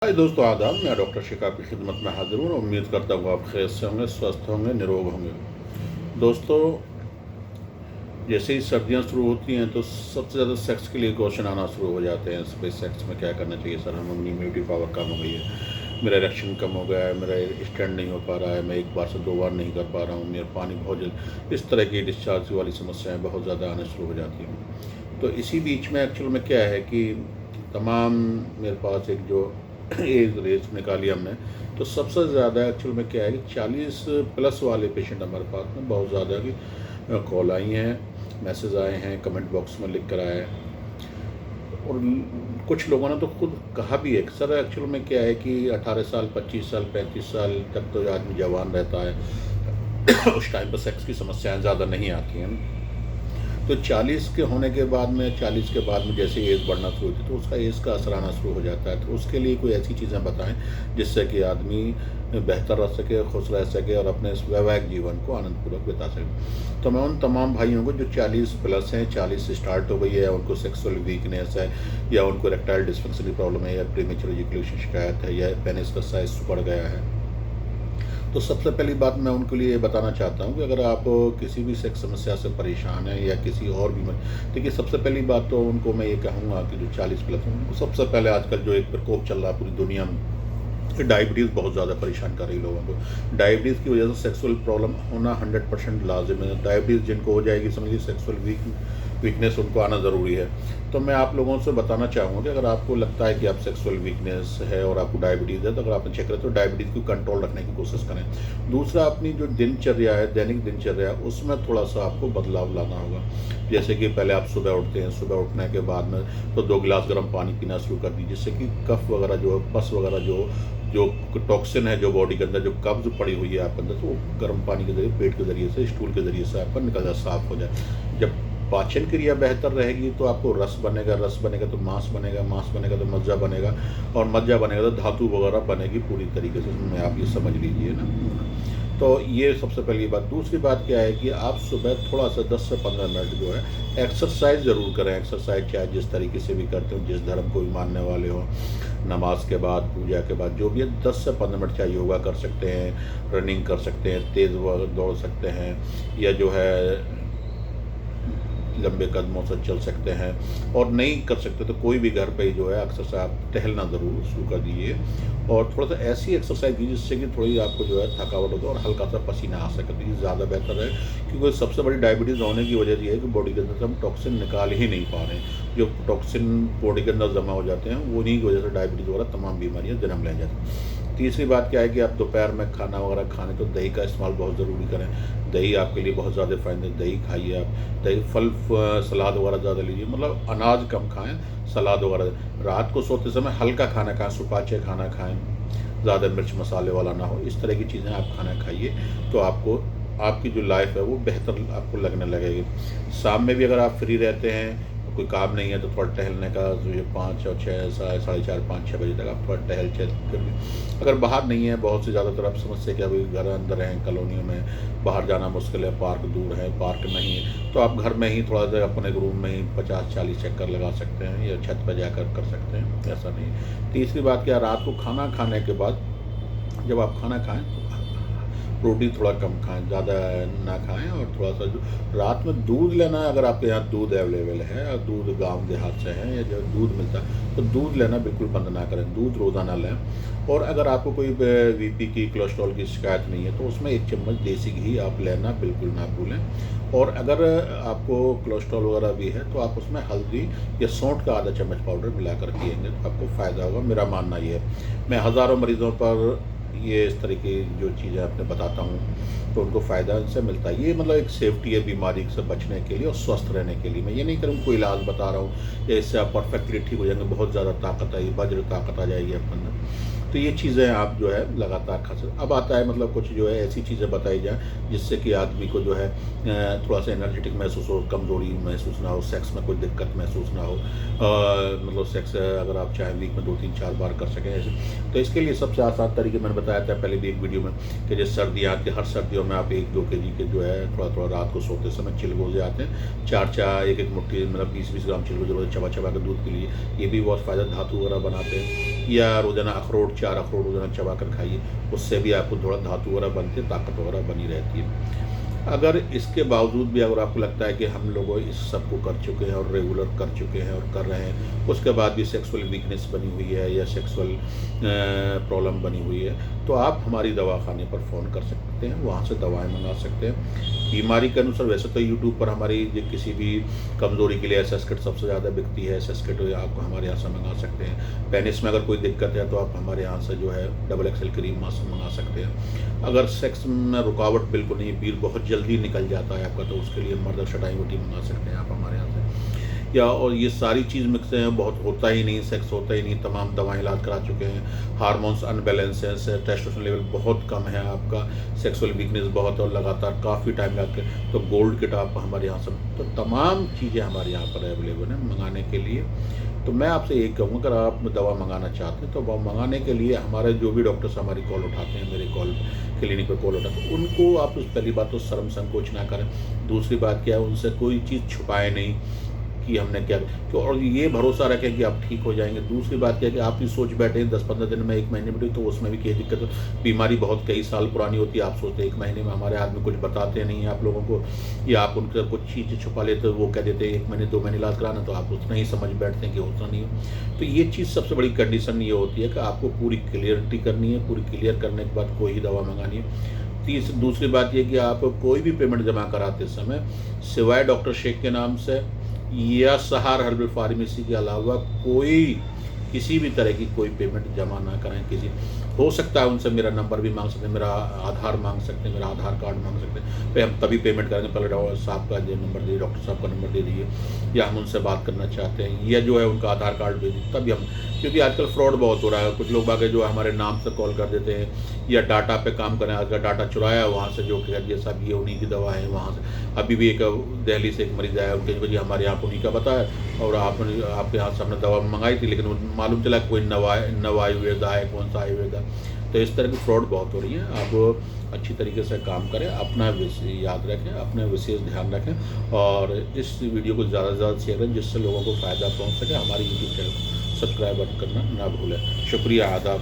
हाय दोस्तों, आदाब। मैं डॉक्टर शिकाब की खिदमत में हाजिर हूँ और उम्मीद करता हूँ आप खैर से होंगे, स्वस्थ होंगे, निरोग होंगे। दोस्तों, जैसे ही सर्दियाँ शुरू होती हैं तो सबसे ज़्यादा सेक्स के लिए क्वेश्चन आना शुरू हो जाते हैं। भाई सेक्स में क्या करना चाहिए सर, हम अपनी इम्यूनिटी पावर कम हो गई है, मेरा इरेक्शन कम हो गया है, मेरा स्टैंड नहीं हो पा रहा है, मैं एक बार से दो बार नहीं कर पा रहा हूँ, मेरा पानी बहुत जल्द, इस तरह की डिस्चार्ज वाली समस्याएँ बहुत ज़्यादा आने शुरू हो जाती हैं। तो इसी बीच में एक्चुअल में क्या है कि तमाम मेरे पास एक जो एज रेस निकाली हमने, तो सबसे ज़्यादा एक्चुअल में क्या है कि 40 प्लस वाले पेशेंट हमारे पास में बहुत ज़्यादा की कॉल आई हैं, मैसेज आए हैं, कमेंट बॉक्स में लिख कर आए हैं। और कुछ लोगों ने तो खुद कहा भी है कि सर एक्चुअल में क्या है कि 18 साल, 25 साल, 35 साल तक तो आदमी जवान रहता है उस टाइम पर सेक्स की समस्याएं ज़्यादा नहीं आती हैं। तो 40 के होने के बाद में, 40 के बाद में जैसे एज बढ़ना शुरू होती है तो उसका एज का असर आना शुरू हो जाता है। तो उसके लिए कोई ऐसी चीज़ें बताएं जिससे कि आदमी बेहतर रह सके, खुश रह सके और अपने इस वैवाहिक जीवन को आनंदपूर्वक बिता सके। तो मैं उन तमाम भाइयों को जो 40 प्लस हैं, 40 से स्टार्ट हो गई है, उनको सेक्सुअल वीकनेस है, या उनको इरेक्टाइल डिस्फंक्शन की प्रॉब्लम है, या प्रीमेच्योर इजैकुलेशन शिकायत है, या पेनिस का साइज बढ़ गया है, तो सबसे पहली बात मैं उनके लिए ये बताना चाहता हूँ कि अगर आप किसी भी सेक्स समस्या से परेशान हैं या किसी और भी देखिए, सबसे पहली बात तो उनको मैं ये कहूँगा कि जो 40 प्लस हैं उनको सबसे पहले आजकल जो एक प्रकोप चल रहा है पूरी दुनिया में, डायबिटीज़ बहुत ज़्यादा परेशान कर रही है लोगों को। डायबिटीज़ की वजह से सेक्सुअल प्रॉब्लम होना 100% लाजिम है। डायबिटीज़ जिनको हो जाएगी, समझिए सेक्सुअल वीकनेस उनको आना ज़रूरी है। तो मैं आप लोगों से बताना चाहूँगा कि अगर आपको लगता है कि आप सेक्सुअल वीकनेस है और आपको डायबिटीज़ है, तो अगर आपने चेक करें तो डायबिटीज़ को कंट्रोल रखने की कोशिश करें। दूसरा, अपनी जो दिनचर्या है, दैनिक दिनचर्या है, उसमें थोड़ा-सा आपको बदलाव लाना होगा। जैसे कि पहले आप सुबह उठते हैं, सुबह उठने के बाद में तो 2 गिलास गर्म पानी पीना शुरू कर दीजिए, जिससे कि कफ वगैरह जो है, पस वगैरह जो जो टॉक्सिन है, जो बॉडी के अंदर जो कब्ज़ पड़ी हुई है आपके अंदर, तो वो गर्म पानी के ज़रिए, पेट के ज़रिए से, स्टूल के ज़रिए से आपका निकल जाए, साफ़ हो जाए। जब पाचन क्रिया बेहतर रहेगी तो आपको रस बनेगा, रस बनेगा तो मांस बनेगा, मांस बनेगा तो मज्जा बनेगा, और मज्जा बनेगा तो धातु वगैरह बनेगी पूरी तरीके से। में आप ये समझ लीजिए ना। तो ये सबसे पहली बात। दूसरी बात क्या है कि आप सुबह थोड़ा-सा 10 से 15 मिनट जो है एक्सरसाइज़ ज़रूर करें। एक्सरसाइज़ चाहे जिस तरीके से भी करते हो, जिस धर्म को भी मानने वाले हो, नमाज के बाद, पूजा के बाद, जो भी है 10 से 15 मिनट चाहे योगा कर सकते हैं, रनिंग कर सकते हैं, तेज़ दौड़ सकते हैं, या जो है लंबे कदमों से चल सकते हैं। और नहीं कर सकते तो कोई भी घर पे ही जो है एक्सरसाइज आप टहलना ज़रूर शुरू कर दीजिए, और थोड़ा सा ऐसी एक्सरसाइज कीजिए जिससे कि थोड़ी आपको जो है थकावट होगी और हल्का सा पसीना आ सके, तो ये ज़्यादा बेहतर है। क्योंकि सबसे बड़ी डायबिटीज़ होने की वजह ये है कि बॉडी के अंदर से हम टॉक्सिन निकाल ही नहीं पा रहे हैं। जो टॉक्सिन बॉडी के अंदर जमा हो जाते हैं, उन्हीं की वजह से डायबिटीज़ वगैरह तमाम बीमारियाँ जन्म ले जाती हैं। तीसरी बात क्या है कि आप दोपहर में खाना वगैरह खाने तो दही का इस्तेमाल बहुत ज़रूरी करें। दही आपके लिए बहुत ज़्यादा फ़ायदे, दही खाइए आप। दही, फल, सलाद वगैरह ज़्यादा लीजिए, मतलब अनाज कम खाएँ, सलाद वगैरह। रात को सोते समय हल्का खाना खाएँ, सुपाच्य खाना खाएँ, ज़्यादा मिर्च मसाले वाला ना हो। इस तरह की चीज़ें आप खाना खाइए, तो आपको आपकी जो लाइफ़ है वो बेहतर आपको लगने लगेगी। शाम में भी अगर आप फ्री रहते हैं, कोई काम नहीं है, तो थोड़ा टहलने का जो ये 5 और 6 साढ़े 4, 5-6 बजे तक आप थोड़ा टहल चल कर। अगर बाहर नहीं है, बहुत से ज़्यादातर आप समझते कि अभी घर अंदर हैं, कॉलोनियों में बाहर जाना मुश्किल है, पार्क दूर है, पार्क नहीं है, तो आप घर में ही थोड़ा सा अपने रूम में ही 50-40 चक्कर लगा सकते हैं, या छत पर जाकर कर सकते हैं, ऐसा नहीं। तीसरी बात क्या, रात को खाना खाने के बाद जब आप खाना खाएँ तो रोटी थोड़ा कम खाएँ, ज़्यादा ना खाएँ, और थोड़ा-सा जो रात में दूध लेना, अगर आपके यहाँ दूध अवेलेबल है और दूध गाँव देहात से है, या जो दूध मिलता है, तो दूध लेना बिल्कुल बंद ना करें, दूध रोज़ाना लें। और अगर आपको कोई बीपी की, कोलेस्ट्रॉल की शिकायत नहीं है, तो उसमें 1 चम्मच देसी घी आप लेना बिल्कुल ना भूलें। और अगर आपको कोलेस्ट्रॉल वगैरह भी है, तो आप उसमें हल्दी या सौंठ का आधा चम्मच पाउडर मिलाकर पिएँगे तो आपको फ़ायदा होगा, मेरा मानना ये है। मैं हज़ारों मरीज़ों पर ये इस तरह की जो चीज़ें आपने बताता हूँ, तो उनको फ़ायदा इनसे मिलता है। ये मतलब एक सेफ्टी है बीमारी से बचने के लिए और स्वस्थ रहने के लिए। मैं ये नहीं करूँ कोई इलाज बता रहा हूँ या इससे आप परफेक्टली ठीक हो जाएंगे, बहुत ज़्यादा ताकत आई, वज्र ताकत आ जाएगी आपके अंदर। तो ये चीज़ें आप जो है लगातार खा सकते। अब आता है मतलब कुछ जो है ऐसी चीज़ें बताई जाए जिससे कि आदमी को जो है थोड़ा सा एनर्जेटिक महसूस हो, कमज़ोरी महसूस ना हो, सेक्स में कोई दिक्कत महसूस ना हो। मतलब सेक्स अगर आप चाहें वीक में 2-3-4 बार कर सकें ऐसे। तो इसके लिए सबसे आसान तरीके मैंने बताया था पहले भी एक वीडियो में कि जैसे सर्दियाँ आती है, हर सर्दियों में आप 1-2 केजी के जो है थोड़ा-थोड़ा रात को सोते समय चिलगोज़े आते हैं, 4-4 1-1 मुट्ठी मतलब 20-20 ग्राम चिलगोज़े रोज़ चबा-चबा के दूध के लिए, ये भी बहुत फ़ायदा धातु वगैरह बनाते हैं। या रोज़ाना अखरोट 4 अखरोट रोज़ाना चबा कर खाइए, उससे भी आपको थोड़ा धातु वगैरह बनती है, ताकत वगैरह बनी रहती है। अगर इसके बावजूद भी अगर आपको लगता है कि हम लोग इस सब को कर चुके हैं और रेगुलर कर चुके हैं और कर रहे हैं, उसके बाद भी सेक्सुअल वीकनेस बनी हुई है या सेक्सुअल प्रॉब्लम बनी हुई है, तो आप हमारी दवाखाने पर फ़ोन कर सकते हैं, वहाँ से दवाएं मंगा सकते हैं। बीमारी के अनुसार वैसे तो यूट्यूब पर हमारी ये किसी भी कमज़ोरी के लिए एसएस किट सबसे ज़्यादा बिकती है, एसएस किट आप हमारे यहाँ से मंगा सकते हैं। पेनिस में अगर कोई दिक्कत है तो आप हमारे यहाँ से जो है डबल एक्सेल क्रीम मास्क मंगा सकते हैं। अगर सेक्स में रुकावट बिल्कुल नहीं, पील बहुत जल्दी निकल जाता है आपका, तो उसके लिए मर्द शटाई वटी मंगा सकते हैं आप हमारे यहाँ से। या और ये सारी चीज़ मिक्स हैं, बहुत होता ही नहीं, सेक्स होता ही नहीं, तमाम दवाएं इलाज करा चुके हैं, हार्मोन्स अनबैलेंस है, टेस्टोस्टेरोन लेवल बहुत कम है आपका, सेक्सुअल वीकनेस बहुत है और लगातार काफ़ी टाइम लग के, तो गोल्ड किट आप हमारे यहाँ से, तो तमाम चीज़ें हमारे यहाँ पर अवेलेबल हैं मंगाने के लिए। तो मैं आपसे यही कहूँगा, अगर आप दवा मंगाना चाहते हैं तो वो मंगाने के लिए हमारे जो भी डॉक्टर्स हमारी कॉल उठाते हैं, मेरे कॉल क्लिनिक पर कॉल उठाते हैं, उनको आप पहली बात तो शर्म संकोच ना करें। दूसरी बात क्या है, उनसे कोई चीज़ छुपाए नहीं कि हमने क्या क्यों, और ये भरोसा रखें कि आप ठीक हो जाएंगे। दूसरी बात क्या है कि आप भी सोच बैठे 10-15 दिन में, 1 महीने में, तो उसमें भी क्या दिक्कत है, बीमारी बहुत कई साल पुरानी होती है, आप सोचते हैं 1 महीने में, हमारे आदमी कुछ बताते नहीं हैं आप लोगों को, या आप उनसे कुछ चीज़ें छुपा लेते हो, वो कह देते हैं 1 महीने 2 महीने इलाज कराना, तो आप उतना ही समझ बैठते हैं कि उतना नहीं हो। तो ये चीज़ सबसे बड़ी कंडीशन ये होती है कि आपको पूरी क्लियरिटी करनी है, पूरी क्लियर करने के बाद कोई ही दवा मंगानी है। दूसरी बात ये कि आप कोई भी पेमेंट जमा कराते समय सिवाय डॉक्टर शेख के नाम से या सहार हर्बल फार्मेसी के अलावा कोई किसी भी तरह की कोई पेमेंट जमा ना कराएं। किसी हो सकता है उनसे मेरा नंबर भी मांग सकते हैं, मेरा आधार मांग सकते हैं, मेरा आधार कार्ड मांग सकते हैं, पे हम तभी पेमेंट करेंगे, पहले डॉक्टर साहब का जो नंबर दीजिए, डॉक्टर साहब का नंबर दे दीजिए, या हम उनसे बात करना चाहते हैं, या जो है उनका आधार कार्ड दे दीजिए, तभी हम, क्योंकि आजकल फ्रॉड बहुत हो रहा है, कुछ लोग बाकी जो है हमारे नाम से कॉल कर देते हैं या डाटा पे काम करें, अगर डाटा चुराया वहाँ से जो कह दिया साहब ये उन्हीं की दवा है, वहाँ से अभी भी एक दिल्ली से एक मरीज आया, उनके वजह हमारे यहाँ उन्हीं का बताया और आपके यहाँ से हमने दवा मंगाई थी, लेकिन मालूम चला कोई नवा आयुर्वेदा है, कौन सा आयुर्वेदा। तो इस तरह की फ्रॉड बहुत हो रही है। आप अच्छी तरीके से काम करें, अपना याद रखें, अपने विशेष ध्यान रखें और इस वीडियो को ज़्यादा से ज़्यादा शेयर करें जिससे लोगों को फ़ायदा पहुंच सके। हमारे यूट्यूब चैनल को सब्सक्राइब करना ना भूलें। शुक्रिया, आदाब।